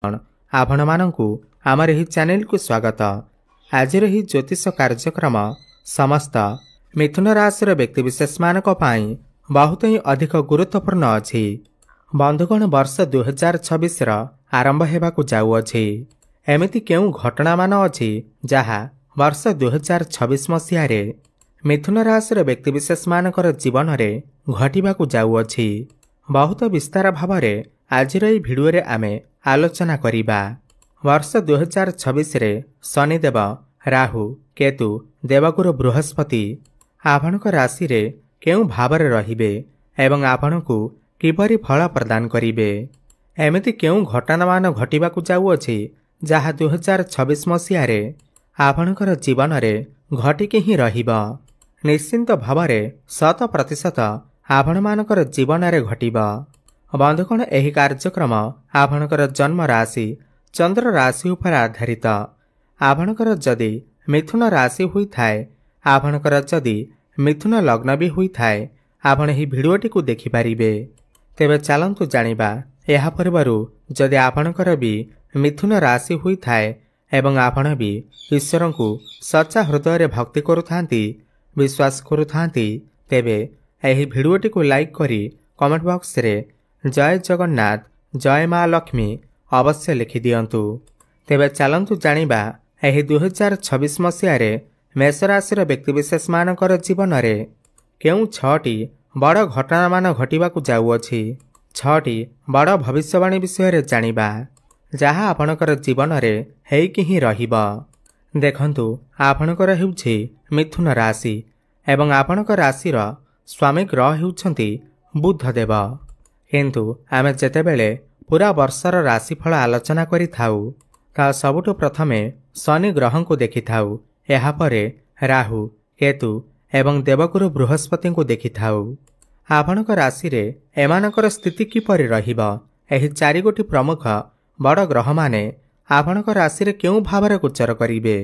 आपण मानंकु आमर एही चैनल को स्वागत। आजिर एही ज्योतिष कार्यक्रम समस्त मिथुन राशि व्यक्तिविशेष मानक पई बहुत ही अधिक गुरुत्वपूर्ण अछि। बंधुगण वर्ष 2026 आरंभ हेबाकु जाउअछि। एमिति केउ घटना मान अछि जहा वर्ष 2026 मसीह रे मिथुन राशि व्यक्तिविशेष मानकर जीवन रे घटिबाकु जाउअछि। बहुत विस्तार भावरे आजिर एही भिडियो रे आमे आलोचना करिबा। वर्ष 2026 रे शनिदेव, राहु, केतु, देवगुरु बृहस्पति आपणक राशि रे केउ भावरे रहिबे एवं आपणकु किपरि फल प्रदान करिबे। एमिति केउ घटना मान घटिबाकु जाउअछि जहा 2026 मसीह रे आपणकर जीवन रे घटिके ही रहिबा। निश्चिंत भावरे 100% आपण मानकर जीवन रे घटिबा। बंधुगण एही कार्यक्रम आपणकर जन्म राशि चंद्र राशि उपर आधारित। आपणकर जदि मिथुन राशि हुई थाए, आपणकर जदि मिथुन लग्न भी हुई थाए, आपण एही भिडियोटी को देखि पारिबे। तेबे चलंतु जानिबा एहा पूर्वरु जदि आपणकर भी मिथुन राशि हुई थाए एवं आपण भी ईश्वर को सच्चा हृदय रे भक्ति करुथांती, विश्वास करुथांती, तेबे एही भिडियोटी को लाइक करी कमेंट बॉक्स रे जय जगन्नाथ, जय माँ लक्ष्मी अवश्य लिखि दियंतु। तेबे चलंतु जानिबा एही 2026 मसीह रे मेष राशि व्यक्तिविशेष मानकर जीवन रे केउ 6टी बड़ घटना मान घटिबाकु जाउअछि। 6टी बड़ भविष्यवाणी विषय रे जानिबा जहा आपणकर जीवन रे हेइकि ही रहिबा। देखंतु आपणकर हेउछि मिथुन राशि एवं आपणकर राशि रो स्वामी ग्रह हेउछंती बुध देव। किंतु आमे जेतेबेले पूरा वर्षर राशिफल आलोचना करि थाउ ता सबुठु प्रथमे शनि ग्रह को देखि थाउ, एहा परे राहु, केतु एवं देवगुरु बृहस्पति को देखि थाउ। आपणक राशि रे एमानकर स्थिति किपरि रहिबा, एही 4 गोटी प्रमुख बड़ ग्रह माने आपणक राशि रे केउ भावरे गोचर करिवे।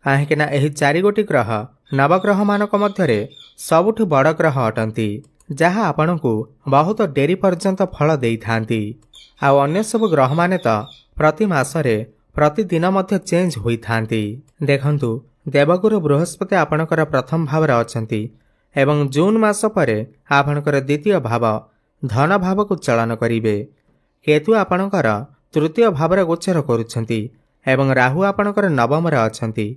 काहेकि ना एही 4 गोटी ग्रह नवग्रह मानक मध्यरे सबुठु बड़ ग्रह अटंती, जहा आपणकु बहुत डेरी पर्यंत फल देई थांती। आ अन्य सब ग्रह माने तो प्रति मासरे प्रतिदिन मध्य चेंज होई थांती। देखंतु देवगुरु बृहस्पति आपणकर प्रथम भाव अछंती एवं जून मास परे आपणकर द्वितीय भाव धन भाव को चलन करिवे। केतु आपणकर तृतीय भाव गोचर करुछंती एवं राहु आपणकर नवम अछंती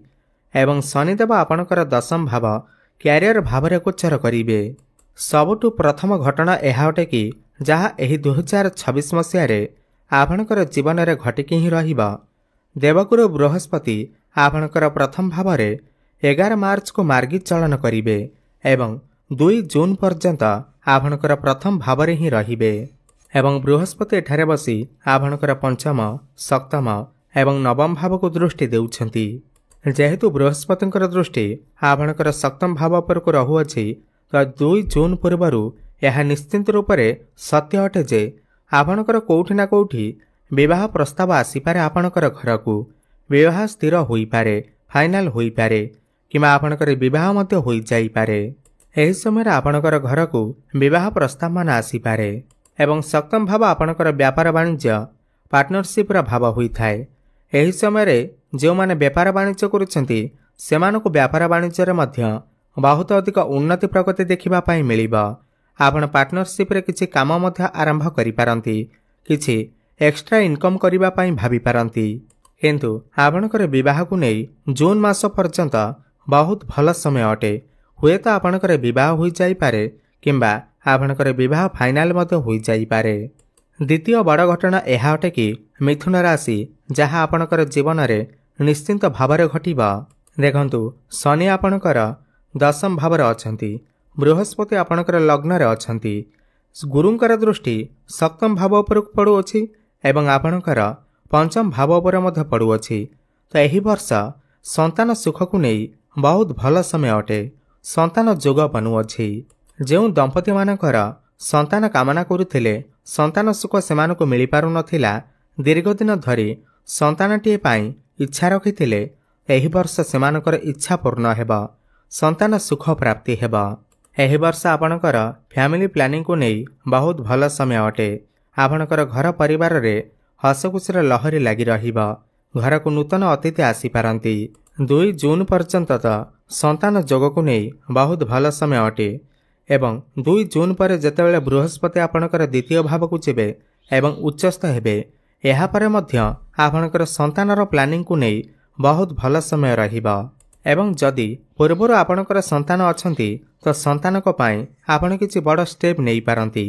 एवं शनिदेव आपणकर दशम भाव क्यारियर भाव गोचर करिवे। सबुठु प्रथम घटना एहा अटे कि जहा एही 2026 मसीह रे आपणकर जीवन रे घटिकी ही रहिबा। देवगुरु बृहस्पति आपणकर प्रथम भाव रे 11 मार्च को मार्गी चलन करिवे एवं 2 जून पर्यंत आपणकर प्रथम भाव रे ही रहिबे एवं बृहस्पति एठारे बसी आपणकर पंचम, सप्तम एवं नवम भाव को दृष्टि देउछंती। जेहेतु बृहस्पतिकर दृष्टि आपणकर सप्तम भाव पर को रहुअछि तो 2 जून पूर्वरु यह निश्चिंत रूप से सत्य अटे जे आपणकर कोउठी ना कोउठी विवाह प्रस्ताव आसीपारे। आपणकर घर को विवाह स्थिर होई पारे, फाइनल होई पारे किमा आपणकर विवाह मध्य होई जाई पारे। एही समय आपणकर घर को विवाह प्रस्ताव मान आसीपारे एवं सप्तम भाव आपणकर व्यापार वाणिज्य पार्टनरशिप रा भाव होई थाए। एही समय रे जो माने व्यापार वाणिज्य करूछंती सेमानको व्यापार वाणिज्य रे मध्य बहुत अधिक उन्नति प्रगति देखिबा पाई मिलिबा। आपण पार्टनरशिप रे किछि काम मध्य आरंभ करि पारंती, किछि एक्स्ट्रा इनकम करिबा पाई भाबी पारंती। किंतु आपणकर विवाह को नै जून मास पर्यंत बहुत भल समय अटे। हुए तो आपणकर विवाह होई जाई पारे किंबा आपणकर विवाह फाइनल मध्य होई जाई पारे। द्वितीय बड़ घटना एहा अटे कि मिथुन राशि जहा आपणकर जीवन रे निश्चिंत भावरे घटिबा। देखंतु शनि आपणकर दशम भाव अछंती, बृहस्पति आपणकर लग्न रे अछंती, गुरुंकर दृष्टि सप्तम भाव उपर पड़ुअछि एवं आपणकर पंचम भाव उपर मध्य पड़ुअछि। तो एही वर्ष संतान सुख को नै बहुत भल समय अटे। संतान जोग बनुअछि। जो दंपति मानकर संतान कामना करुथिले संतान सुख सेमानकु मिली पारु नथिला, दीर्घ दिन धरी संतानटीए पाई इच्छा रखिथिले, एही वर्ष सेमानकर इच्छा पूर्ण हेबा, संतान सुख प्राप्ति हेबा। एही वर्ष आपणकर फैमिली प्लानिंग को नै बहुत भल समय अटे। आपणकर घर परिवार रे हसखुसीर लहरी लगी रहिबा। घर को नूतन अतिथि आसीपारती। 2 जून पर्यंत तो संतान जोग को नहीं बहुत भल समय अटे एवं 2 जून पर जेतेबेले बृहस्पति आपणकर द्वितीय भाव को जीवे एवं उच्चस्थ हेबे यापर आपणकर संतानर प्लानिंग को नहीं बहुत भल समय रहिबा। एवं जदि पूर्वर आपणकर संतान अछंती तो संतानक पई आपण किछि बड़ स्टेप नहीं पारंती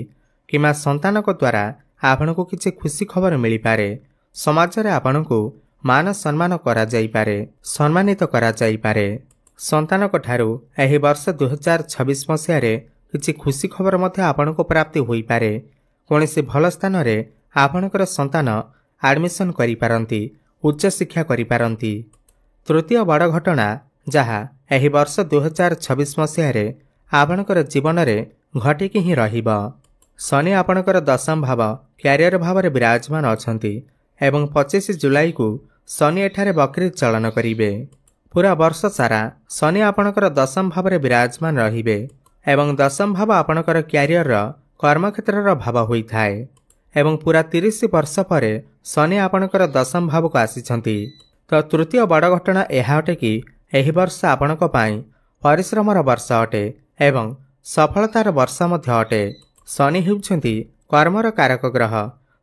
किमा संतानक द्वारा आपण को किछि खुशी खबर मिली पारे। समाज रे आपण को मान सम्मान करा जाई पारे, सम्मानित करा जाई पारे। संतानक ठारू एही वर्ष 2026 मसीह रे किछि खुशी खबर मध्य आपण को प्राप्ति होई पारे। कोनोसी भल स्थान रे आपणकर संतान एडमिशन करि पारंती, उच्च शिक्षा करि पारंती। तृतीय बड़ घटना जहा एही वर्ष 2026 मसीह रे आपणकर जीवन रे घटिकी ही रहिबा। शनि आपणकर दशम भाव क्यारियर भाव रे विराजमान अछंती एवं 25 जुलाई को शनि एठारे वक्री चलन करिवे। पूरा वर्ष सारा शनि आपणकर दशम भाव रे विराजमान रहिबे एवं दशम भाव आपणकर क्यारियर कर्मक्षेत्र भाव होई थाए एवं पूरा 30 वर्ष पर शनि आपणकर दशम भाव को आसीछंती। तो तृतीय बड़ घटना यह अटे कि एही वर्ष आपणक पई परिश्रमर वर्ष अटे एवं सफलतार वर्ष मध्य अटे। शनि हेउछंती कर्मर कारक ग्रह।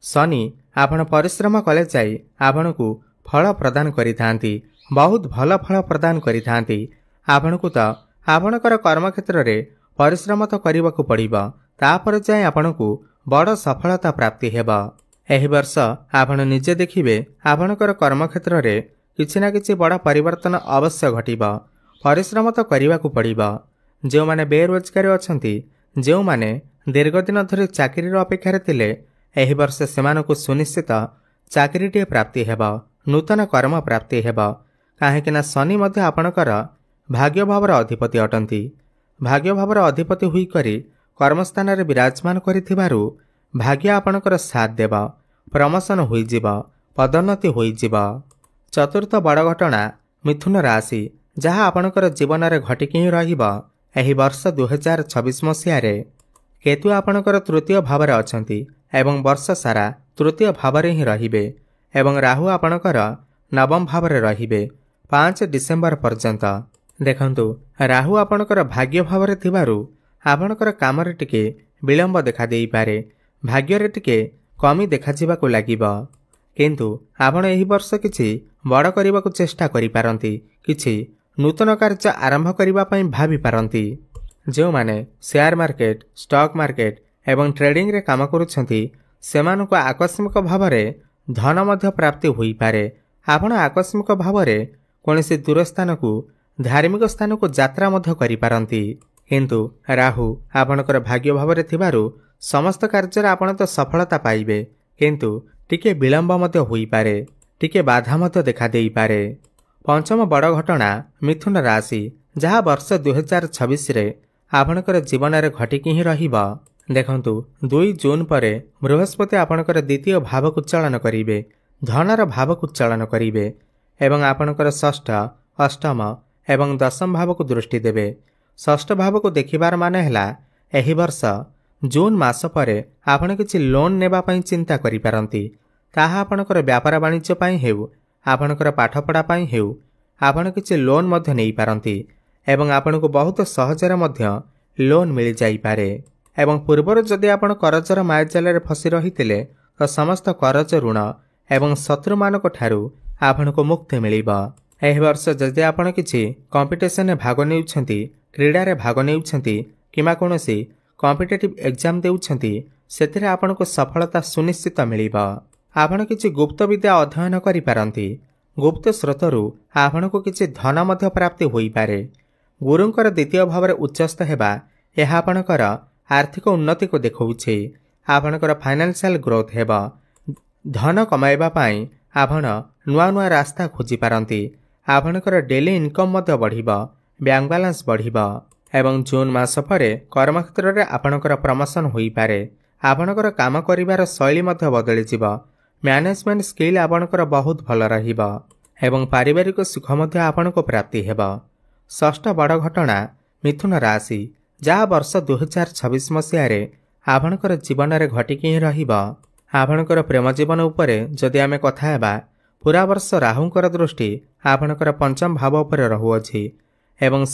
शनि आपण परिश्रम कले जाई आपणकू फल प्रदान करिथांती, बहुत भल फल प्रदान करिथांती। आपणकू तो आपणकर कर्मक्षेत्र रे परिश्रम तो करबाकू पड़िबा, तापर जाय आपणकू बड़ सफलता प्राप्ति हेबा। एही वर्ष आपण निजे देखिबे आपणकर कर्मक्षेत्र रे किछि ना किछि बड़ परिवर्तन अवश्य घटिबा। परिश्रम तो करबाकू पड़िबा। जो माने बेरोजगार अछंती, जो माने दीर्घ दिन धरि चाकरीर अपेक्षा थिले, एही वर्ष सेमानकू सुनिश्चित चाकरीटे प्राप्ति हेबा, नूतन कर्म प्राप्ति हेबा। काहेकि ना शनि मध्य आपणकर भाग्य भावर अधिपति अटंती। भाग्य भावर अधिपति हुई करी कर्मस्थान रे विराजमान करिथिबारु भाग्य आपणकर साथ देबा, प्रमोशन होई जिबा, पदोन्नति होई जिबा। चतुर्थ बड़ घटना मिथुन राशि जहाँ आपणकर जीवन रे घटिकी ही रहिबा। एही वर्ष 2026 मसीह रे केतु आपणकर तृतीय भाव रे अछंती एवं वर्ष सारा तृतीय भाव रे ही रहिबे एवं राहु आपणकर नवम भाव रे रहिबे 5 डिसेम्बर पर्यंत। देखंतु राहु आपणकर भाग्य भाव रे थिबारु आपणकर काम रे टिके विलंब देखा देई पारे, भाग्य रे टिके कमी देखा जिबाकू लागिबा। किंतु आपण एही वर्ष किछि बड़ करबाकू चेष्टा करि पारंती, किछि नूतन कार्य आरंभ करबा पई भाबी पारंती। जो माने शेयर मार्केट, स्टॉक मार्केट एवं ट्रेडिंग रे काम करूछंती सेमानकू आकस्मिक भाव रे धन मध्य प्राप्ति होई पारे। आपण आकस्मिक भाव रे कोनोसी दूर स्थान को धार्मिक स्थान को यात्रा मध्य करि पारंती। किंतु राहु आपणकर भाग्य भाव रे थिबारु समस्त कार्य रे आपण तो सफलता पाइबे, किंतु टिके विलंब मध्य होई पारे, टिके बाधा मध्य देखा देई पारे। पंचम बड़ घटना मिथुन राशि जहाँ वर्ष 2026 रे आपणकर जीवन रे घटिकी ही रहिबा। देखंतु 2 जून पर बृहस्पति आपणकर द्वितीय भाव को चलन करिवे, धनर भाव को चलन करिवे एवं आपणकर षष्ठ, अष्टम एवं दशम भाव को दृष्टि देवे। षष्ठ भाव को देखिबार माने हला एही वर्ष जून मास पर आपण किछि लोन नेबा पई चिंता करि पारंती। ताहा आपणकर व्यापार वाणिज्य पई हेउ, आपणकर पाठपढ़ा पई हेउ, आपण किछि लोन मध्य नेई पारंती एवं आपणको बहुत सहजरे मध्य लोन मिल जाई पारे। एवं पूर्वर जदि आपण करजर मायाजाल रे फसी रहितिले तो समस्त करज ऋण एवं शत्रु मानक ठारू आपणको मुक्ति मिलिबा। एही वर्ष जदि आपण किछि कंपटीशन रे भाग नेउछंती, क्रीडा रे भाग नेउछंती किमा कोनोसी कॉम्पिटिटिव एग्जाम देउछंती, सेतिरे आपणको सफलता सुनिश्चित मिलिबा। आपण किछि गुप्त विद्या अध्ययन करि पारंती। गुप्त स्रोतरु आपणको किछि धन मध्य प्राप्ति होई पारे। गुरुंकर द्वितीय भाव रे उच्चस्थ हेबा एहा आपणकर आर्थिक उन्नति को देखौछे। आपणकर फाइनेंशियल ग्रोथ हेबा। धन कमाइबा पई आपण नुआ नुआ रास्ता खोजि पारंती। आपणकर डेली इनकम मध्य बढ़िबा, बैंक बैलेंस बढ़िबा एवं जून मास परे कर्मक्षेत्र रे आपणकर प्रमोशन होई पारे। आपणकर काम करिवार शैली मध्य बदली जिबा। मैनेजमेंट स्किल आपणकर बहुत भल रहिबा एवं पारिवारिक सुख मध्य आपणको प्राप्ति हेबा। षष्ठ बड़ घटना मिथुन राशि जहाँ वर्ष 2026 मसीह रे आपणकर जीवन रे घटिकी ही रहिबा। आपणकर प्रेम जीवन उपरे जदि आमे कथा हेबा पूरा वर्ष राहुंकर दृष्टि आपणकर पंचम भाव उपरे रहुअछि एवं